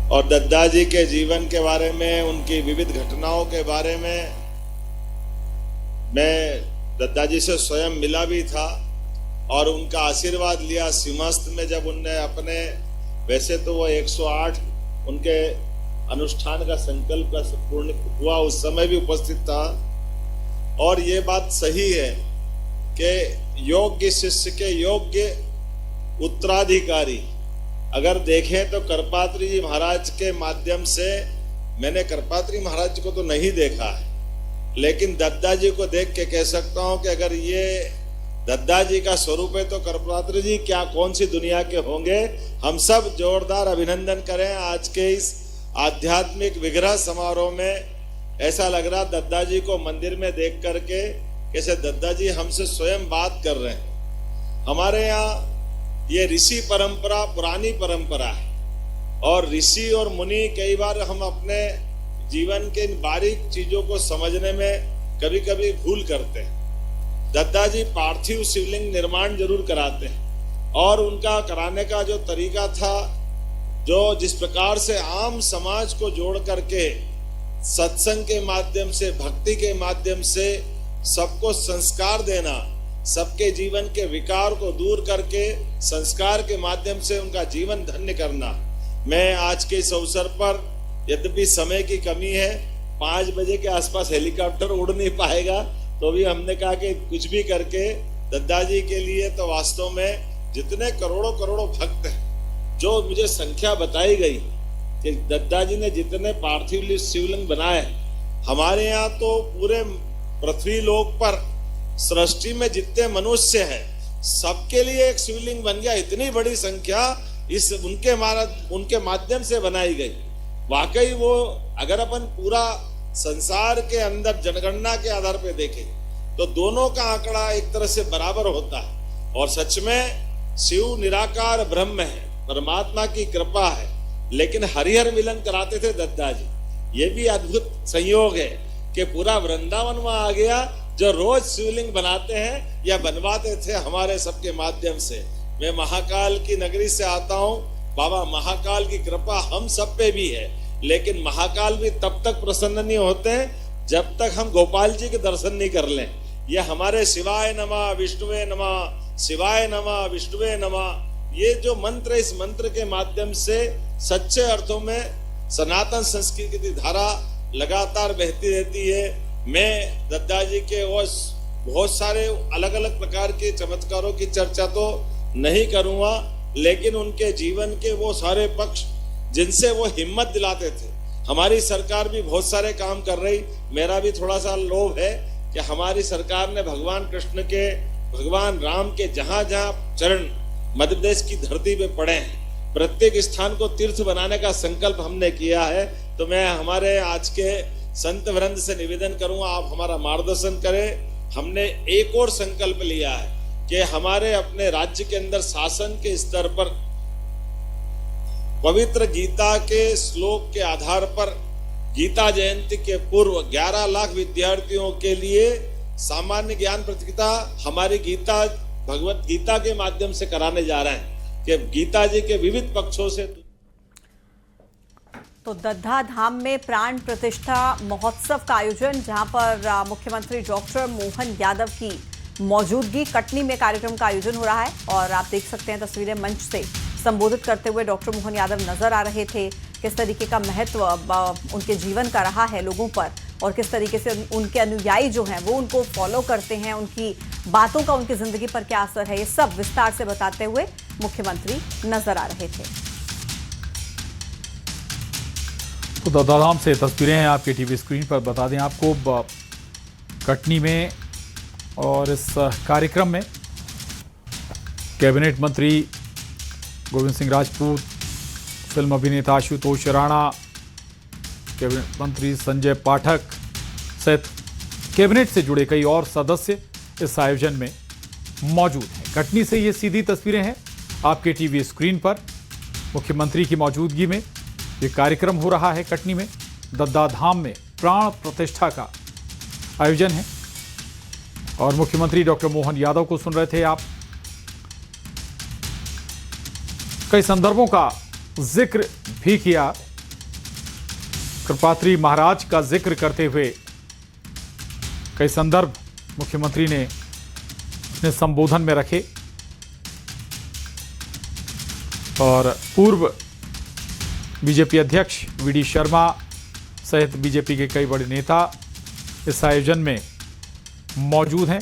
और दद्दा जी के जीवन के बारे में, उनकी विविध घटनाओं के बारे में मैं दद्दा जी से स्वयं मिला भी था और उनका आशीर्वाद लिया सिंहस्थ में। जब उनने अपने, वैसे तो वो 108 उनके अनुष्ठान का संकल्प पूर्ण हुआ, उस समय भी उपस्थित था। और ये बात सही है कि योग्य शिष्य के योग्य उत्तराधिकारी अगर देखें तो करपात्री जी महाराज के माध्यम से, मैंने करपात्री महाराज को तो नहीं देखा है, लेकिन दद्दा जी को देख के कह सकता हूं कि अगर ये दद्दा जी का स्वरूप है तो करपात्री जी क्या कौन सी दुनिया के होंगे। हम सब जोरदार अभिनंदन करें आज के इस आध्यात्मिक विग्रह समारोह में। ऐसा लग रहा दद्दा जी को मंदिर में देख करके कैसे दद्दा जी हमसे स्वयं बात कर रहे हैं। हमारे यहाँ ये ऋषि परंपरा पुरानी परंपरा है और ऋषि और मुनि कई बार हम अपने जीवन के इन बारीक चीजों को समझने में कभी कभी भूल करते हैं। दद्दा जी पार्थिव शिवलिंग निर्माण जरूर कराते हैं और उनका कराने का जो तरीका था, जो जिस प्रकार से आम समाज को जोड़ करके सत्संग के माध्यम से, भक्ति के माध्यम से सबको संस्कार देना, सबके जीवन के विकार को दूर करके संस्कार के माध्यम से उनका जीवन धन्य करना। मैं आज के इस अवसर पर, यद्यपि समय की कमी है, 5 बजे के आसपास हेलीकॉप्टर उड़ नहीं पाएगा, तो भी हमने कहा कि कुछ भी करके दद्दा जी के लिए, तो वास्तव में जितने करोड़ों करोड़ों भक्त हैं, जो मुझे संख्या बताई गई कि दद्दा जी ने जितने पार्थिव शिवलिंग बनाए, हमारे यहाँ तो पूरे पृथ्वी लोक पर सृष्टि में जितने मनुष्य हैं सबके लिए एक शिवलिंग बन गया। इतनी बड़ी संख्या इस उनके माध्यम से बनाई गई। वाकई वो, अगर अपन पूरा संसार के अंदर जनगणना के आधार पर देखें तो दोनों का आंकड़ा एक तरह से बराबर होता है। और सच में शिव निराकार ब्रह्म है, परमात्मा की कृपा है, लेकिन हरिहर मिलन कराते थे दद्दा जी। ये भी अद्भुत संयोग है कि पूरा वृंदावन वहां आ गया, जो रोज शिवलिंग बनाते हैं या बनवाते थे हमारे सबके माध्यम से। मैं महाकाल की नगरी से आता हूँ, बाबा महाकाल की कृपा हम सब पे भी है, लेकिन महाकाल भी तब तक प्रसन्न नहीं होते हैं जब तक हम गोपाल जी के दर्शन नहीं कर लें। ये हमारे शिवाय नमः विष्णुवे नमः, शिवाय नमः विष्णुवे नमः, ये जो मंत्र, इस मंत्र के माध्यम से सच्चे अर्थों में सनातन संस्कृति की धारा लगातार बहती रहती है। मैं दद्दा जी के बहुत सारे अलग अलग प्रकार के चमत्कारों की चर्चा तो नहीं करूंगा, लेकिन उनके जीवन के वो सारे पक्ष जिनसे वो हिम्मत दिलाते थे। हमारी सरकार भी बहुत सारे काम कर रही। मेरा भी थोड़ा सा लोभ है कि हमारी सरकार ने भगवान कृष्ण के, भगवान राम के जहां जहां चरण मध्य प्रदेश की धरती पे पड़े हैं, प्रत्येक स्थान को तीर्थ बनाने का संकल्प हमने किया है। तो मैं हमारे आज के संत वृंद से निवेदन करूंगा, आप हमारा मार्गदर्शन करें। हमने एक और संकल्प लिया है कि हमारे अपने राज्य के अंदर शासन के स्तर पर पवित्र गीता के श्लोक के आधार पर गीता जयंती के पूर्व 11 लाख विद्यार्थियों के लिए सामान्य ज्ञान प्रतियोगिता हमारी गीता, भगवत गीता के माध्यम से कराने जा रहे हैं कि गीता जी के विविध पक्षों से। तो दद्दा धाम में प्राण प्रतिष्ठा महोत्सव का आयोजन, जहां पर मुख्यमंत्री डॉक्टर मोहन यादव की मौजूदगी, कटनी में कार्यक्रम का आयोजन हो रहा है। और आप देख सकते हैं तस्वीरें, मंच से संबोधित करते हुए डॉक्टर मोहन यादव नजर आ रहे थे। किस तरीके का महत्व उनके जीवन का रहा है लोगों पर, और किस तरीके से उनके अनुयायी जो हैं वो उनको फॉलो करते हैं, उनकी बातों का उनकी जिंदगी पर क्या असर है, ये सब विस्तार से बताते हुए मुख्यमंत्री नजर आ रहे थे। तो दद्दा धाम से तस्वीरें हैं आपके टीवी स्क्रीन पर। बता दें आपको, कटनी में और इस कार्यक्रम में कैबिनेट मंत्री गोविंद सिंह राजपूत, फिल्म अभिनेता आशुतोष राणा, कैबिनेट मंत्री संजय पाठक सहित कैबिनेट से जुड़े कई और सदस्य इस आयोजन में मौजूद हैं। कटनी से ये सीधी तस्वीरें हैं आपके टीवी स्क्रीन पर। मुख्यमंत्री की मौजूदगी में ये कार्यक्रम हो रहा है कटनी में। दद्दा धाम में प्राण प्रतिष्ठा का आयोजन है और मुख्यमंत्री डॉक्टर मोहन यादव को सुन रहे थे आप। कई संदर्भों का जिक्र भी किया कृपात्री महाराज का जिक्र करते हुए कई संदर्भ मुख्यमंत्री ने अपने संबोधन में रखे और पूर्व बीजेपी अध्यक्ष वीडी शर्मा सहित बीजेपी के कई बड़े नेता इस आयोजन में मौजूद हैं।